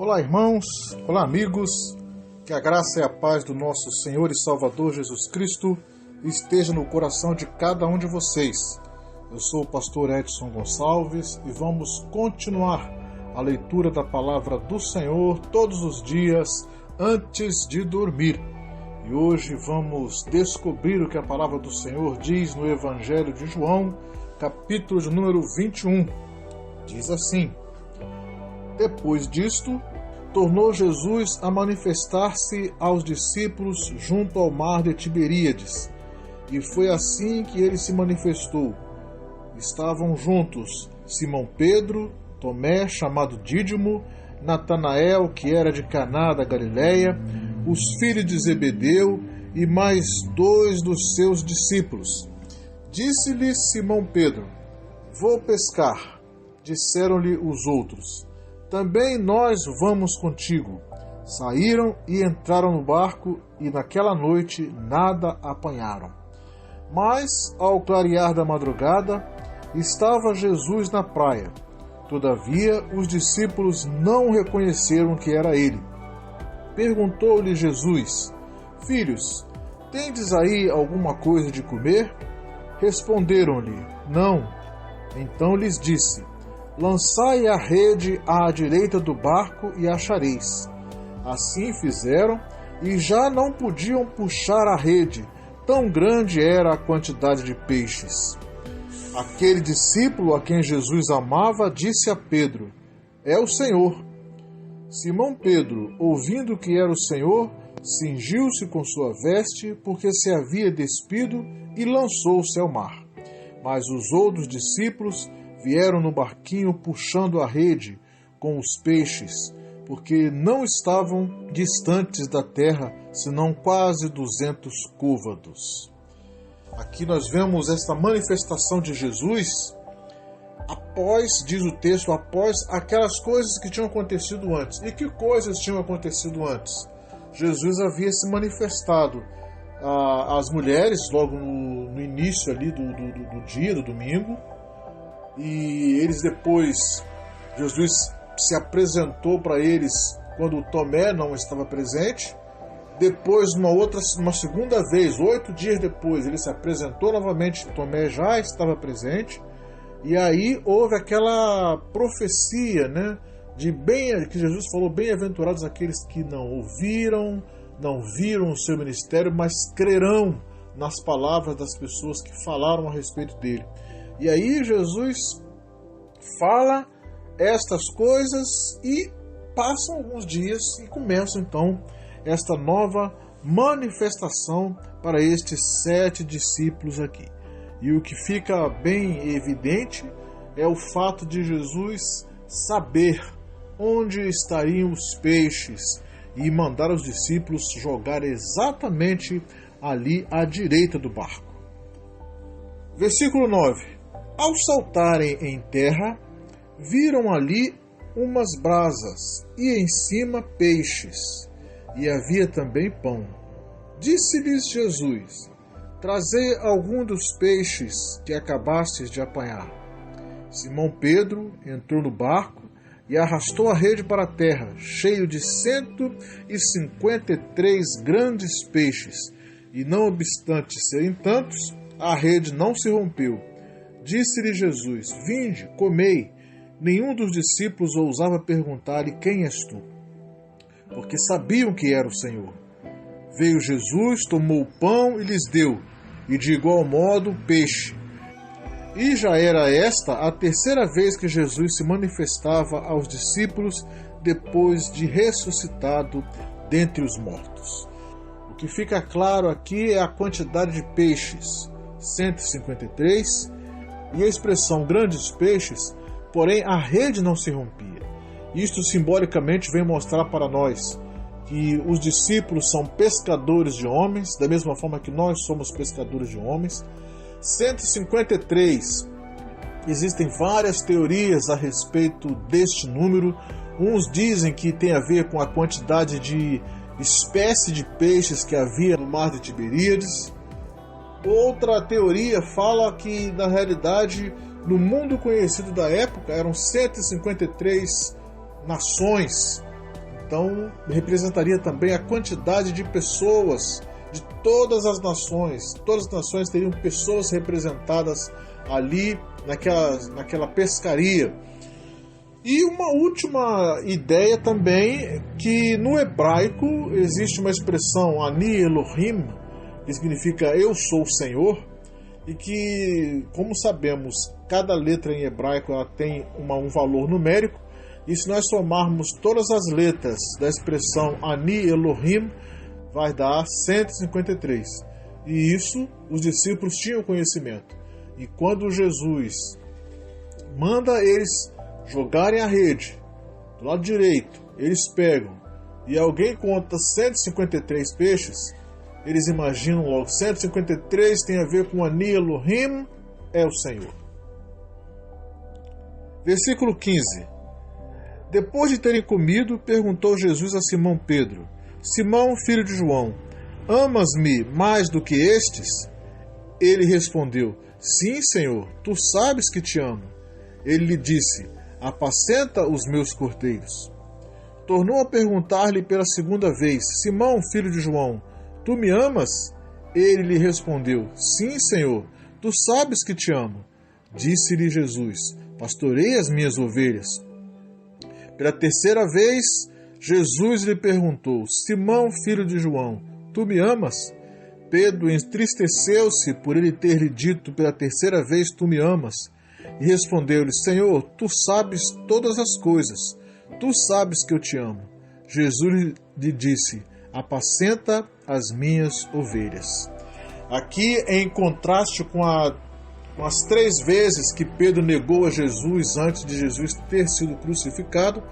Olá, irmãos, olá, amigos, que a graça e a paz do nosso Senhor e Salvador Jesus Cristo esteja no coração de cada um de vocês. Eu sou o pastor Edson Gonçalves e vamos continuar a leitura da palavra do Senhor todos os dias antes de dormir. E hoje vamos descobrir o que a palavra do Senhor diz no Evangelho de João, capítulo de número 21. Diz assim: Depois disto, tornou Jesus a manifestar-se aos discípulos junto ao mar de Tiberíades, e foi assim que ele se manifestou. Estavam juntos Simão Pedro, Tomé, chamado Dídimo, Natanael, que era de Caná da Galileia, os filhos de Zebedeu e mais 2 dos seus discípulos. Disse-lhe Simão Pedro: Vou pescar. Disseram-lhe os outros: Também nós vamos contigo. Saíram e entraram no barco, e naquela noite nada apanharam. Mas, ao clarear da madrugada, estava Jesus na praia. Todavia, os discípulos não reconheceram que era ele. Perguntou-lhe Jesus: Filhos, tendes aí alguma coisa de comer? Responderam-lhe: Não. Então lhes disse: Lançai a rede à direita do barco e achareis. Assim fizeram, e já não podiam puxar a rede, tão grande era a quantidade de peixes. Aquele discípulo a quem Jesus amava disse a Pedro: É o Senhor. Simão Pedro, ouvindo que era o Senhor, cingiu-se com sua veste, porque se havia despido, e lançou-se ao mar. Mas os outros discípulos vieram no barquinho puxando a rede com os peixes, porque não estavam distantes da terra, senão quase 200 côvados. Aqui nós vemos esta manifestação de Jesus após, diz o texto, após aquelas coisas que tinham acontecido antes. E que coisas tinham acontecido antes? Jesus havia se manifestado às mulheres logo no início ali do dia, do domingo, e eles depois, Jesus se apresentou para eles quando Tomé não estava presente. Depois, uma segunda vez, 8 dias depois, ele se apresentou novamente, Tomé já estava presente. E aí houve aquela profecia, né, que Jesus falou: bem-aventurados aqueles que não viram o seu ministério, mas crerão nas palavras das pessoas que falaram a respeito dele. E aí Jesus fala estas coisas e passam alguns dias e começam então esta nova manifestação para estes 7 discípulos aqui. E o que fica bem evidente é o fato de Jesus saber onde estariam os peixes e mandar os discípulos jogar exatamente ali à direita do barco. Versículo 9. Ao saltarem em terra, viram ali umas brasas e em cima peixes, e havia também pão. Disse-lhes Jesus: Trazei algum dos peixes que acabastes de apanhar. Simão Pedro entrou no barco e arrastou a rede para a terra, cheio de 153 grandes peixes, e não obstante serem tantos, a rede não se rompeu. Disse-lhe Jesus: Vinde, comei. Nenhum dos discípulos ousava perguntar-lhe: Quem és tu? Porque sabiam que era o Senhor. Veio Jesus, tomou o pão e lhes deu, e de igual modo o peixe. E já era esta a 3ª vez que Jesus se manifestava aos discípulos depois de ressuscitado dentre os mortos. O que fica claro aqui é a quantidade de peixes, 153, e a expressão grandes peixes, porém a rede não se rompia. Isto simbolicamente vem mostrar para nós que os discípulos são pescadores de homens, da mesma forma que nós somos pescadores de homens. 153, existem várias teorias a respeito deste número. Uns dizem que tem a ver com a quantidade de espécie de peixes que havia no mar de Tiberíades. Outra teoria fala que, na realidade, no mundo conhecido da época, eram 153 nações Então, representaria também a quantidade de pessoas de todas as nações. Todas as nações teriam pessoas representadas ali naquela pescaria. E uma última ideia também, que no hebraico existe uma expressão Ani Elohim, que significa eu sou o Senhor, e que, como sabemos, cada letra em hebraico ela tem um valor numérico, e se nós somarmos todas as letras da expressão Ani Elohim, vai dar 153. E isso os discípulos tinham conhecimento. E quando Jesus manda eles jogarem a rede do lado direito, eles pegam e alguém conta 153 peixes, eles imaginam logo 153 tem a ver com Ani Elohim, é o Senhor. Versículo 15. Depois de terem comido, perguntou Jesus a Simão Pedro: Simão, filho de João, amas-me mais do que estes? Ele respondeu: Sim, Senhor, tu sabes que te amo. Ele lhe disse: Apacenta os meus cordeiros. Tornou a perguntar-lhe pela segunda vez: Simão, filho de João, tu me amas? Ele lhe respondeu: Sim, Senhor, tu sabes que te amo. Disse-lhe Jesus: Pastorei as minhas ovelhas. Pela terceira vez, Jesus lhe perguntou: Simão, filho de João, tu me amas? Pedro entristeceu-se por ele ter lhe dito pela terceira vez: Tu me amas? E respondeu-lhe: Senhor, tu sabes todas as coisas, tu sabes que eu te amo. Jesus lhe disse: Apacenta as minhas ovelhas. Aqui, em contraste com as 3 vezes que Pedro negou a Jesus antes de Jesus ter sido crucificado,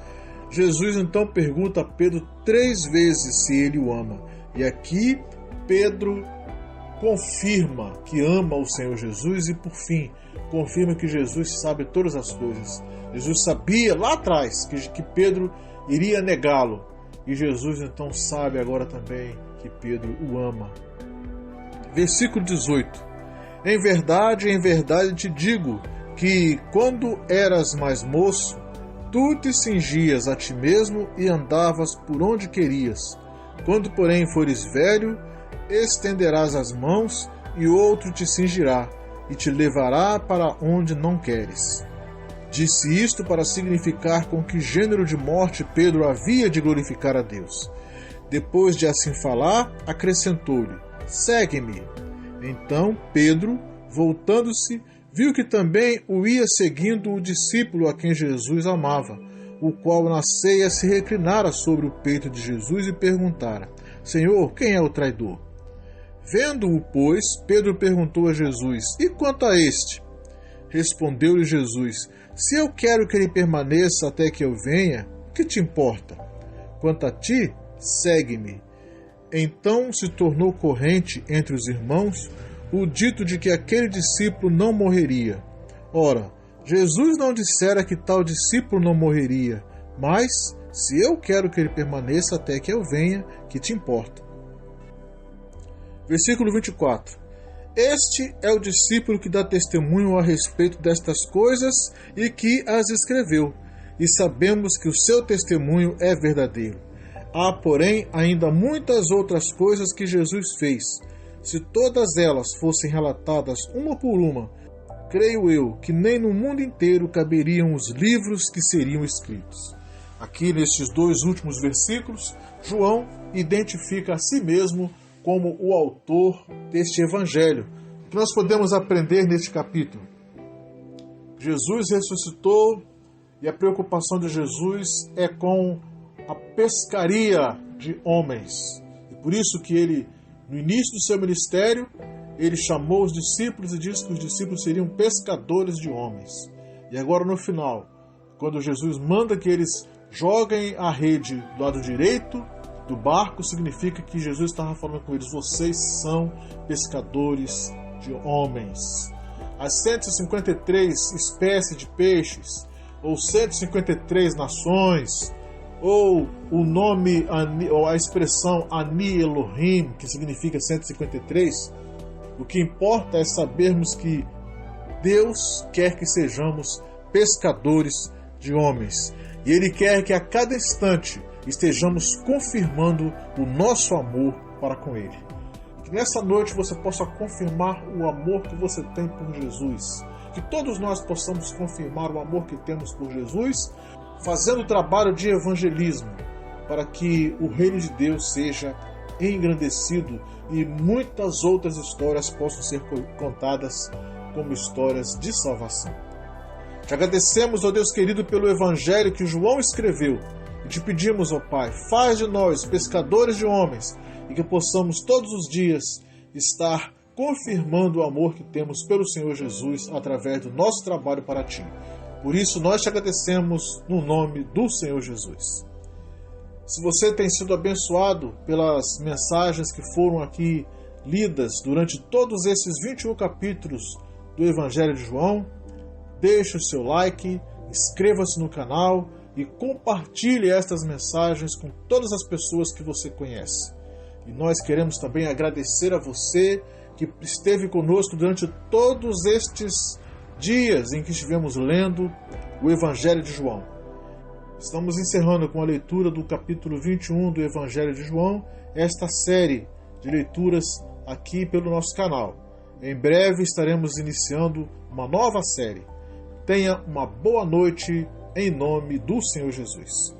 Jesus então pergunta a Pedro 3 vezes se ele o ama. E aqui Pedro confirma que ama o Senhor Jesus e, por fim, confirma que Jesus sabe todas as coisas. Jesus sabia lá atrás que Pedro iria negá-lo. E Jesus então sabe agora também que Pedro o ama. Versículo 18. Em verdade te digo que, quando eras mais moço, tu te cingias a ti mesmo e andavas por onde querias. Quando, porém, fores velho, estenderás as mãos e outro te cingirá e te levará para onde não queres. Disse isto para significar com que gênero de morte Pedro havia de glorificar a Deus. Depois de assim falar, acrescentou-lhe: Segue-me. Então Pedro, voltando-se, viu que também o ia seguindo o discípulo a quem Jesus amava, o qual na ceia se reclinara sobre o peito de Jesus e perguntara: Senhor, quem é o traidor? Vendo-o, pois, Pedro perguntou a Jesus: E quanto a este? Respondeu-lhe Jesus: Se eu quero que ele permaneça até que eu venha, o que te importa? Quanto a ti, segue-me. Então se tornou corrente entre os irmãos o dito de que aquele discípulo não morreria. Ora, Jesus não dissera que tal discípulo não morreria, mas se eu quero que ele permaneça até que eu venha, que te importa? Versículo 24. Este é o discípulo que dá testemunho a respeito destas coisas e que as escreveu, e sabemos que o seu testemunho é verdadeiro. Há, porém, ainda muitas outras coisas que Jesus fez. Se todas elas fossem relatadas uma por uma, creio eu que nem no mundo inteiro caberiam os livros que seriam escritos. Aqui, nestes 2 últimos versículos, João identifica a si mesmo como o autor deste evangelho. O que nós podemos aprender neste capítulo? Jesus ressuscitou e a preocupação de Jesus é com a pescaria de homens. E por isso que ele, no início do seu ministério, ele chamou os discípulos e disse que os discípulos seriam pescadores de homens. E agora no final, quando Jesus manda que eles joguem a rede do lado direito do barco, significa que Jesus estava falando com eles: vocês são pescadores de homens. As 153 espécies de peixes, ou 153 nações, ou o nome, ou a expressão Ani Elohim, que significa 153, o que importa é sabermos que Deus quer que sejamos pescadores de homens. E Ele quer que a cada instante estejamos confirmando o nosso amor para com Ele. Que nessa noite você possa confirmar o amor que você tem por Jesus. Que todos nós possamos confirmar o amor que temos por Jesus, fazendo o trabalho de evangelismo, para que o reino de Deus seja engrandecido e muitas outras histórias possam ser contadas como histórias de salvação. Te agradecemos, ó Deus querido, pelo evangelho que João escreveu e te pedimos, ó Pai, faz de nós pescadores de homens e que possamos todos os dias estar confirmando o amor que temos pelo Senhor Jesus através do nosso trabalho para Ti. Por isso nós te agradecemos no nome do Senhor Jesus. Se você tem sido abençoado pelas mensagens que foram aqui lidas durante todos esses 21 capítulos do Evangelho de João, deixe o seu like, inscreva-se no canal e compartilhe estas mensagens com todas as pessoas que você conhece. E nós queremos também agradecer a você que esteve conosco durante todos estes dias em que estivemos lendo o Evangelho de João. Estamos encerrando com a leitura do capítulo 21 do Evangelho de João, esta série de leituras aqui pelo nosso canal. Em breve estaremos iniciando uma nova série. Tenha uma boa noite em nome do Senhor Jesus.